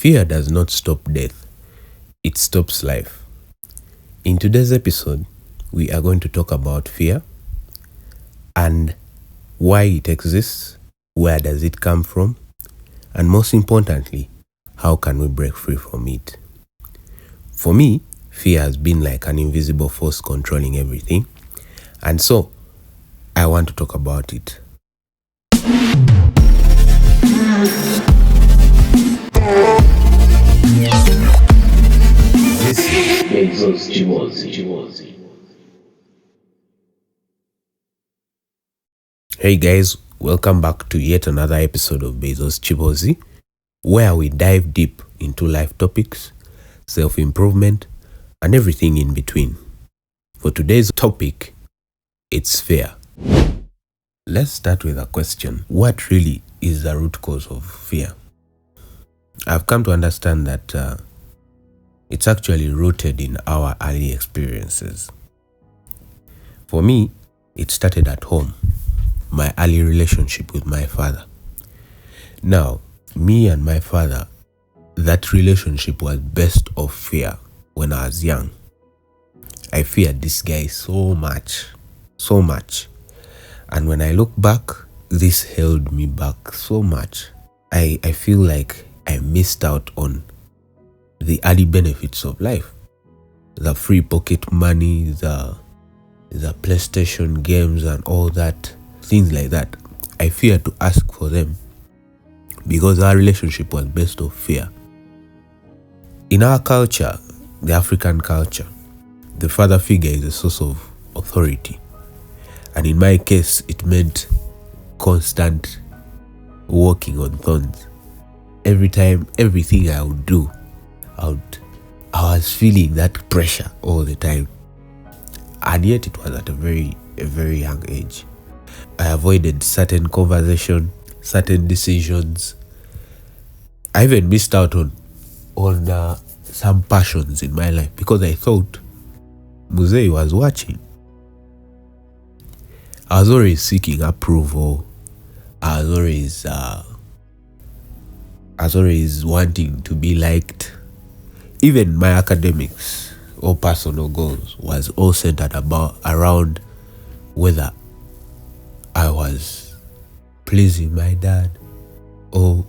Fear does not stop death, it stops life. In today's episode, we are going to talk about fear and why it exists, where does it come from, and most importantly, how can we break free from it? For me, fear has been like an invisible force controlling everything, and so I want to talk about it. This is Beizzo's Kiboozi. Hey guys, welcome back to yet another episode of Beizzo's Kiboozi, where we dive deep into life topics, self-improvement, and everything in between. For today's topic, it's fear. Let's start with a question. What really is the root cause of fear? I've come to understand that it's actually rooted in our early experiences. For me, it started at home, my early relationship with my father. Now, me and my father, that relationship was based off fear when I was young. I feared this guy so much. And when I look back, this held me back so much. I feel like I missed out on the early benefits of life. The free pocket money, the PlayStation games and all that, things like that. I feared to ask for them because our relationship was based off fear. In our culture, the African culture, the father figure is a source of authority. And in my case, it meant constant walking on thorns. Every time, everything I would do, I was feeling that pressure all the time. And yet it was at a very young age. I avoided certain conversation, certain decisions. I even missed out on some passions in my life because I thought Muzei was watching. I was always seeking approval. I was always wanting to be liked. Even my academics or personal goals was all centered around whether I was pleasing my dad or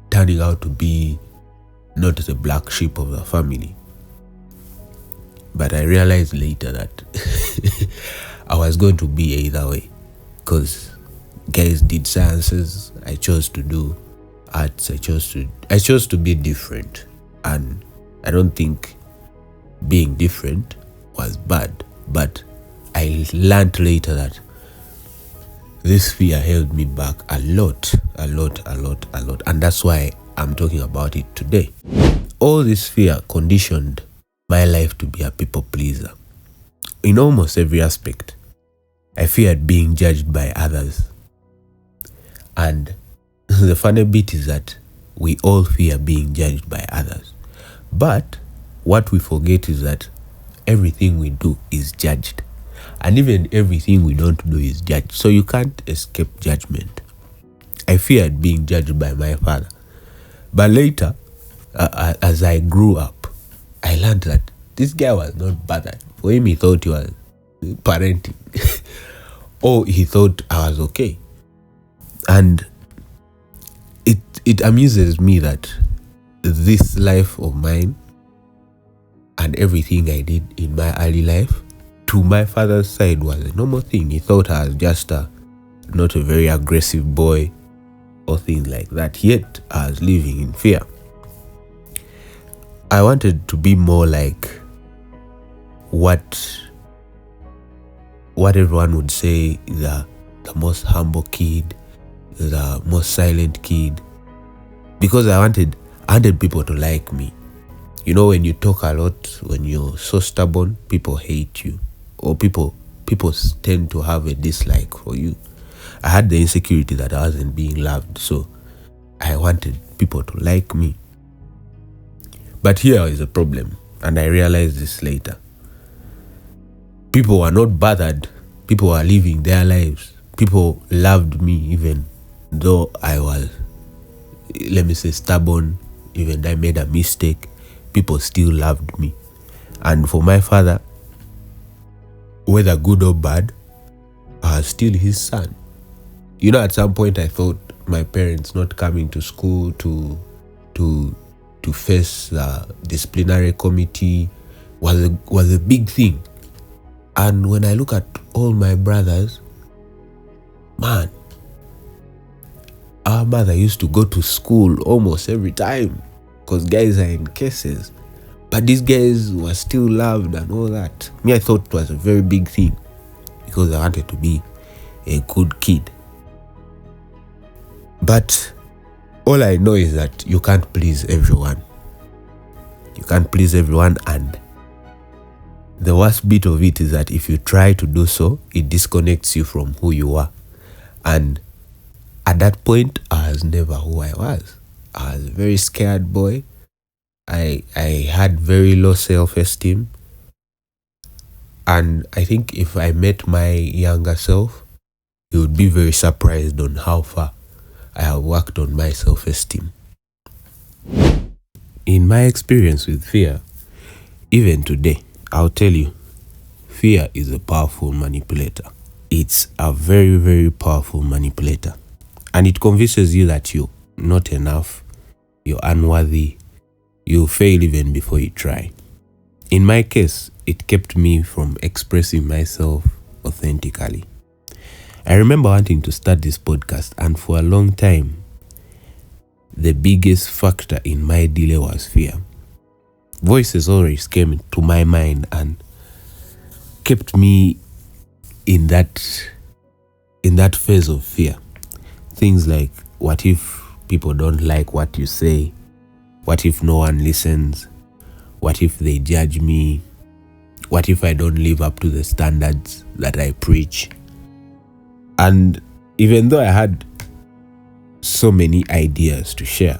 turning out to be not the black sheep of the family. But I realized later that I was going to be either way, because guys did sciences, I chose to do arts, I chose to be different. And I don't think being different was bad, but I learned later that this fear held me back a lot. And that's why I'm talking about it today. All this fear conditioned my life to be a people pleaser. In almost every aspect, I feared being judged by others. And the funny bit is that we all fear being judged by others. But what we forget is that everything we do is judged. And even everything we don't do is judged. So you can't escape judgment. I feared being judged by my father. But later, as I grew up, I learned that this guy was not bothered. For him, he thought he was parenting. Or he thought I was okay. And it amuses me that this life of mine and everything I did in my early life, to my father's side, was a normal thing. He thought I was just not a very aggressive boy or things like that. Yet I was living in fear. I wanted to be more like what everyone would say, the most humble kid, the most silent kid, because I wanted people to like me. You know, when you talk a lot, when you're so stubborn, people hate you, or people tend to have a dislike for you. I had the insecurity that I wasn't being loved, so I wanted people to like me. But here is a problem, and I realized this later. People were not bothered. People were living their lives. People loved me even though I was, let me say, stubborn, even I made a mistake, people still loved me. And for my father, whether good or bad, I was still his son. At some point I thought my parents not coming to school to face the disciplinary committee was a big thing. And when I look at all my brothers, man, our mother used to go to school almost every time because guys are in cases. But these guys were still loved and all that. Me, I thought it was a very big thing because I wanted to be a good kid. But all I know is that you can't please everyone. You can't please everyone, and the worst bit of it is that if you try to do so, it disconnects you from who you are. And at that point, I was never who I was. I was a very scared boy. I had very low self-esteem. And I think if I met my younger self, he would be very surprised on how far I have worked on my self-esteem. In my experience with fear, even today, I'll tell you, fear is a powerful manipulator. It's a very, very powerful manipulator. And it convinces you that you're not enough, you're unworthy, you'll fail even before you try. In my case, it kept me from expressing myself authentically. I remember wanting to start this podcast, and for a long time, the biggest factor in my delay was fear. Voices always came to my mind and kept me in that phase of fear. Things like, what if people don't like what you say? What if no one listens? What if they judge me? What if I don't live up to the standards that I preach? And even though I had so many ideas to share,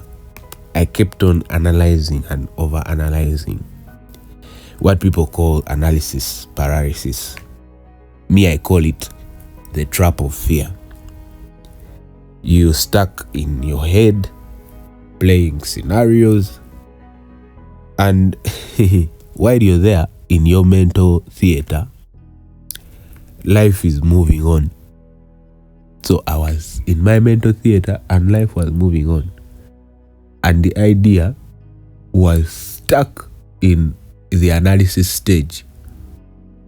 I kept on analyzing and over-analyzing. What people call analysis paralysis. Me, I call it the trap of fear. You're stuck in your head, playing scenarios, and while you're there in your mental theater, life is moving on. So I was in my mental theater and life was moving on. And the idea was stuck in the analysis stage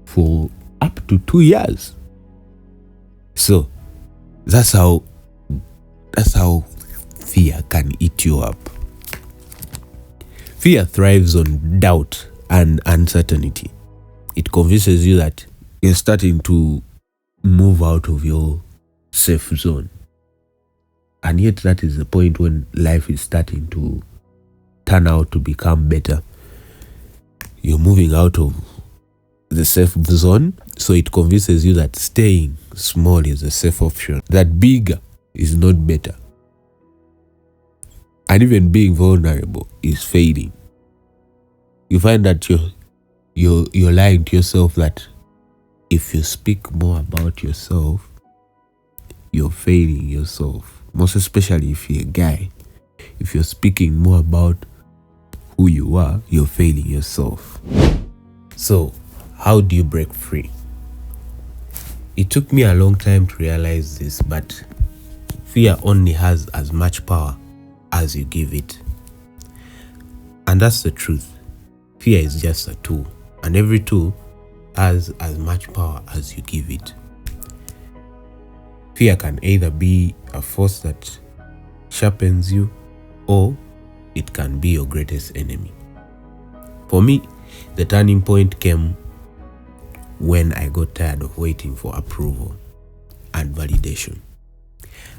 for up to 2 years. So that's how fear can eat you up. Fear thrives on doubt and uncertainty. It convinces you that you're starting to move out of your safe zone. And yet that is the point when life is starting to turn out to become better. You're moving out of the safe zone, so it convinces you that staying small is a safe option, that bigger is not better. And even being vulnerable is failing. You find that you're lying to yourself that if you speak more about yourself, you're failing yourself. Most especially if you're a guy. If you're speaking more about who you are, you're failing yourself. So, how do you break free? It took me a long time to realize this, but fear only has as much power as you give it. And that's the truth. Fear is just a tool, and every tool has as much power as you give it. Fear can either be a force that sharpens you, or it can be your greatest enemy. For me, the turning point came when I got tired of waiting for approval and validation.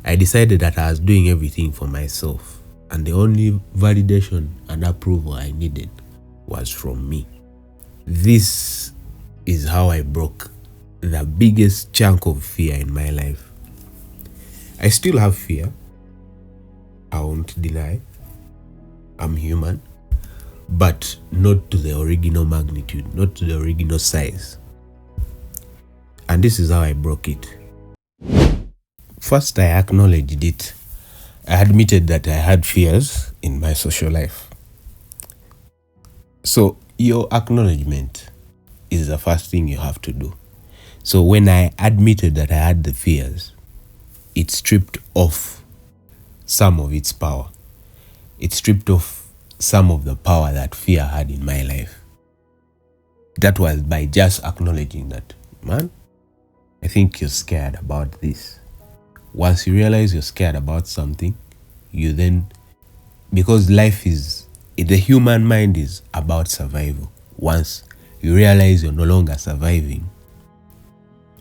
I decided that I was doing everything for myself, and the only validation and approval I needed was from me. This is how I broke the biggest chunk of fear in my life. I still have fear. I won't deny. I'm human. But not to the original magnitude, not to the original size. And this is how I broke it. First, I acknowledged it. I admitted that I had fears in my social life. So your acknowledgement is the first thing you have to do. So when I admitted that I had the fears, it stripped off some of its power. It stripped off some of the power that fear had in my life. That was by just acknowledging that, man, I think you're scared about this. Once you realize you're scared about something, you then, because the human mind is about survival. Once you realize you're no longer surviving,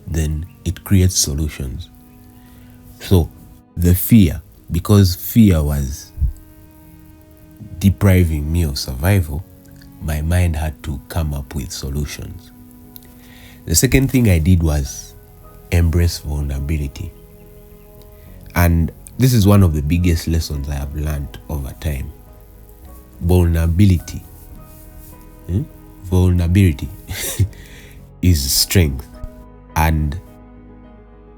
then it creates solutions. So the fear, because fear was depriving me of survival, my mind had to come up with solutions. The second thing I did was embrace vulnerability. And this is one of the biggest lessons I have learned over time. Vulnerability. Vulnerability is strength. And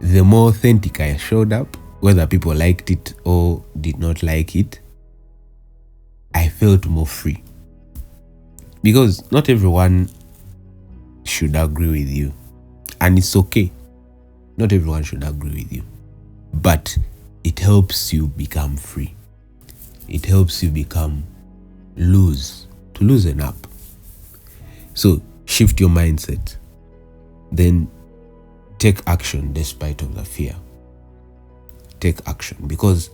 the more authentic I showed up, whether people liked it or did not like it, I felt more free. Because not everyone should agree with you. And it's okay. Not everyone should agree with you. But it helps you become free. It helps you loosen up. So shift your mindset. Then take action despite of the fear. Take action, because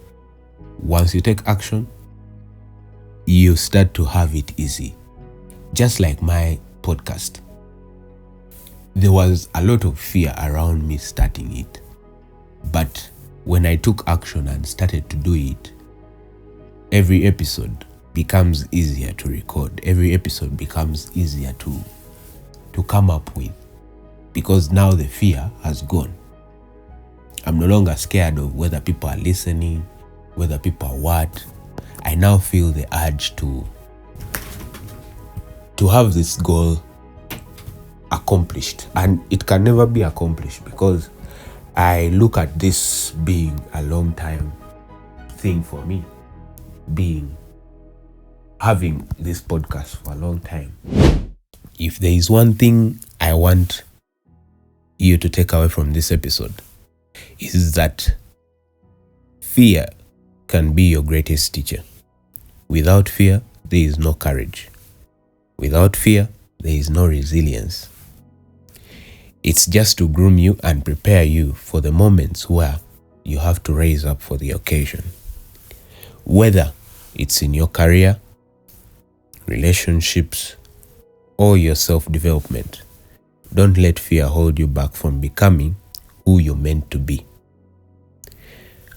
once you take action, you start to have it easy. Just like my podcast. There was a lot of fear around me starting it. But when I took action and started to do it, every episode becomes easier to record. Every episode becomes easier to come up with. Because now the fear has gone. I'm no longer scared of whether people are listening, whether people are what. I now feel the urge to have this goal accomplished. And it can never be accomplished because I look at this being a long time thing for me. Having this podcast for a long time. If there is one thing I want you to take away from this episode, is that fear can be your greatest teacher. Without fear, there is no courage. Without fear, there is no resilience. It's just to groom you and prepare you for the moments where you have to raise up for the occasion. Whether it's in your career, relationships, or your self-development, don't let fear hold you back from becoming who you're meant to be.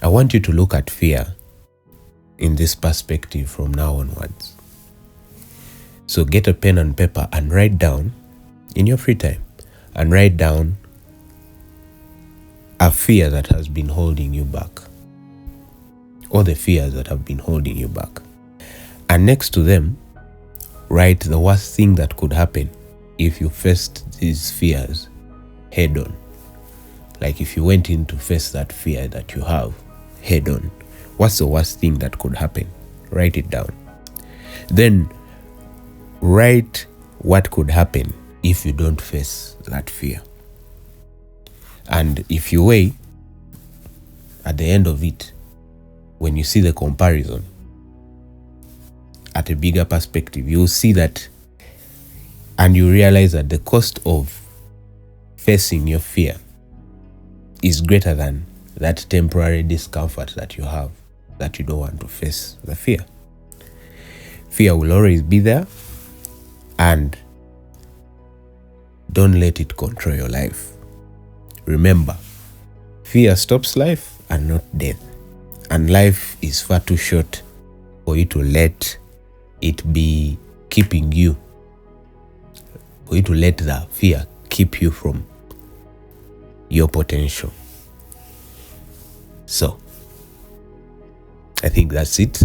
I want you to look at fear in this perspective from now onwards. So get a pen and paper and write down in your free time, and write down a fear that has been holding you back, or the fears that have been holding you back. And next to them, write the worst thing that could happen if you faced these fears head on. Like if you went in to face that fear that you have head on, what's the worst thing that could happen? Write it down. Then write what could happen if you don't face that fear. And if you weigh, at the end of it, when you see the comparison at a bigger perspective, you'll see that, and you realize that the cost of facing your fear is greater than that temporary discomfort that you have, that you don't want to face the fear. Fear will always be there, and don't let it control your life. Remember, fear stops life and not death. And life is far too short for you to let it be keeping you, for you to let the fear keep you from your potential. So, I think that's it.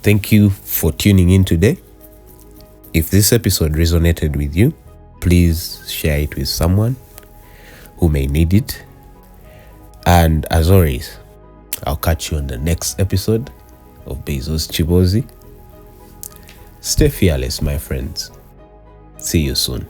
Thank you for tuning in today. If this episode resonated with you, please share it with someone who may need it. And as always, I'll catch you on the next episode of Beizzo's Kiboozi. Stay fearless, my friends. See you soon.